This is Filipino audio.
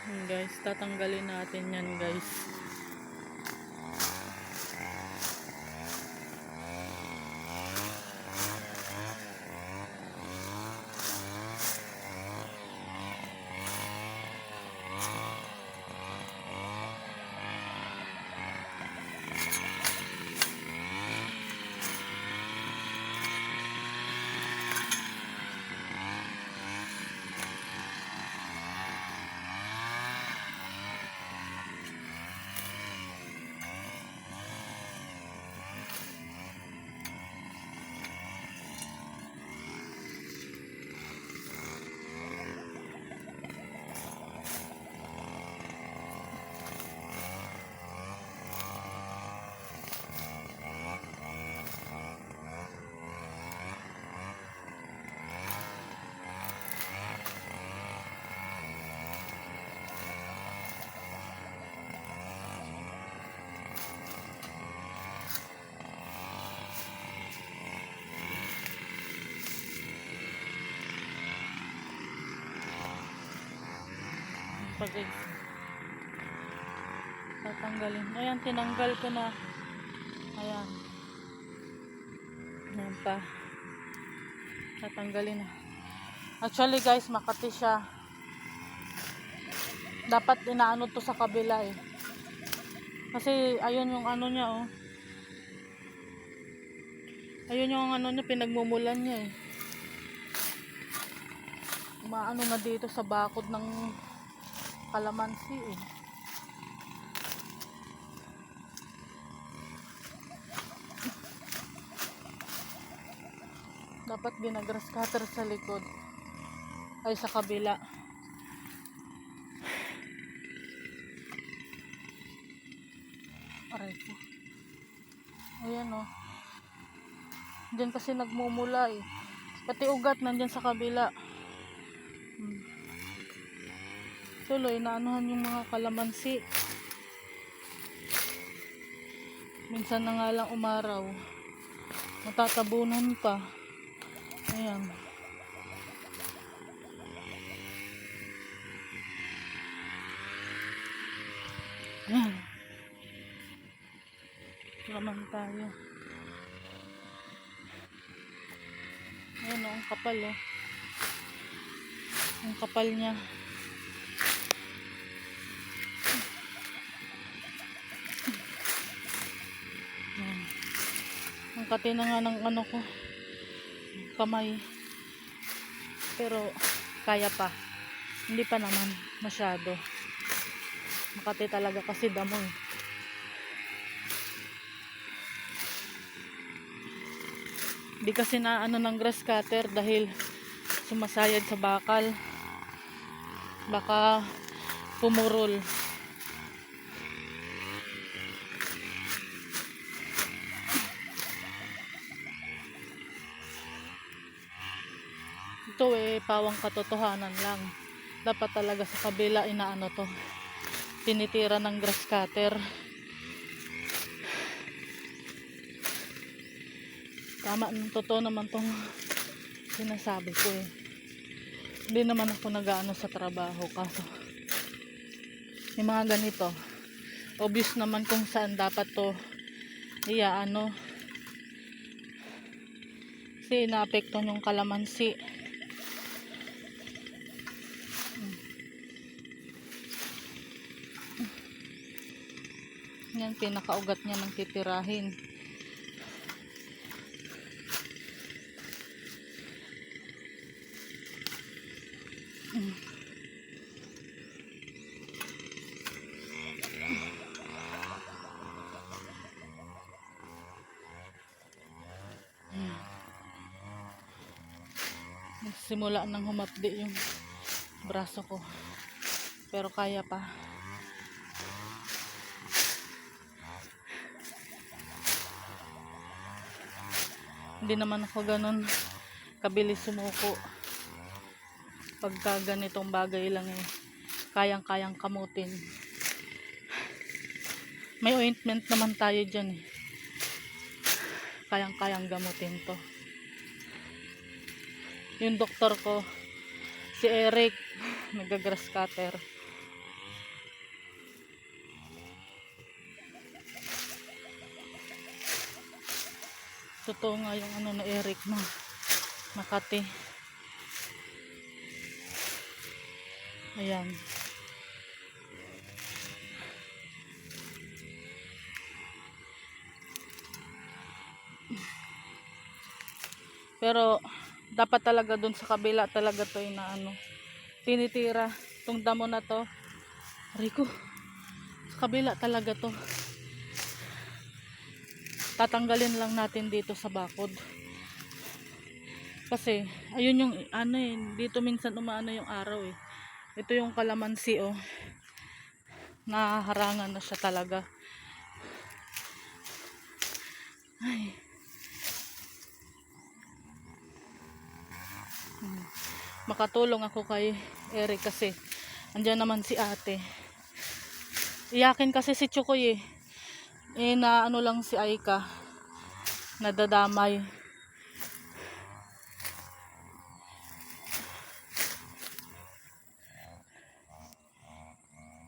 Yun guys, tatanggalin natin yan guys. Pag tatanggalin. Ayan, tinanggal ko na. Ayan. Ayan pa. Tatanggalin na. Actually guys, makati siya. Dapat inaano to sa kabila eh. Kasi ayun yung ano niya oh. Ayun yung ano niya, pinagmumulan niya eh. Maano na dito sa bakod ng kalamansi eh. Dapat ginagrass cutter sa likod ay sa kabila. Aray ko. Ayan oh. Diyan kasi nagmumula eh. Pati ugat nandyan sa kabila. Tuloy, naanuhan yung mga kalamansi. Minsan na nga lang umaraw. Matatabunan pa. Ayan. Ayan. Laman tayo. Ayan o, ang kapal o. Ang kapal niya. Ayan. Ang kati na nga ng ano ko. Kamay. Pero kaya pa. Hindi pa naman masyado. Makati talaga kasi damo eh. Hindi kasi na ano ng grass cutter dahil sumasayad sa bakal. Baka pumurol. Ito eh, pawang katotohanan lang. Dapat talaga sa kabila inaano to. Tinitira ng grass cutter. Tama, totoo naman tong sinasabi ko eh. Hindi naman ako nag-aano sa trabaho kaso yung mga ganito obvious naman kung saan dapat to iaano kasi naapektuhan yung kalamansi. Yan, pinakaugat niya ng titirahin. Simula nang humapdi yung braso ko pero kaya pa. Hindi naman ako ganun kabilis sumuko pagka ganitong bagay lang eh. Kayang-kayang kamutin. May ointment naman tayo dyan eh. Kayang-kayang gamutin to. Yung doktor ko si Eric, nag-grass cutter. Totoo nga yung ano na Eric na Makati. Ayan. Pero dapat talaga dun sa kabila talaga to na ano, tinitira tong damo na to. Rico, sa kabila talaga to. Tatanggalin lang natin dito sa bakod. Kasi ayun yung ano dito minsan umaano yung araw eh. Ito yung kalamansi oh. Naharangan na siya talaga. Ay. Makatulong ako kay Eric kasi andyan naman si ate. Iyakin kasi si Chukoy eh. Na ano lang si Aika. Nadadamay.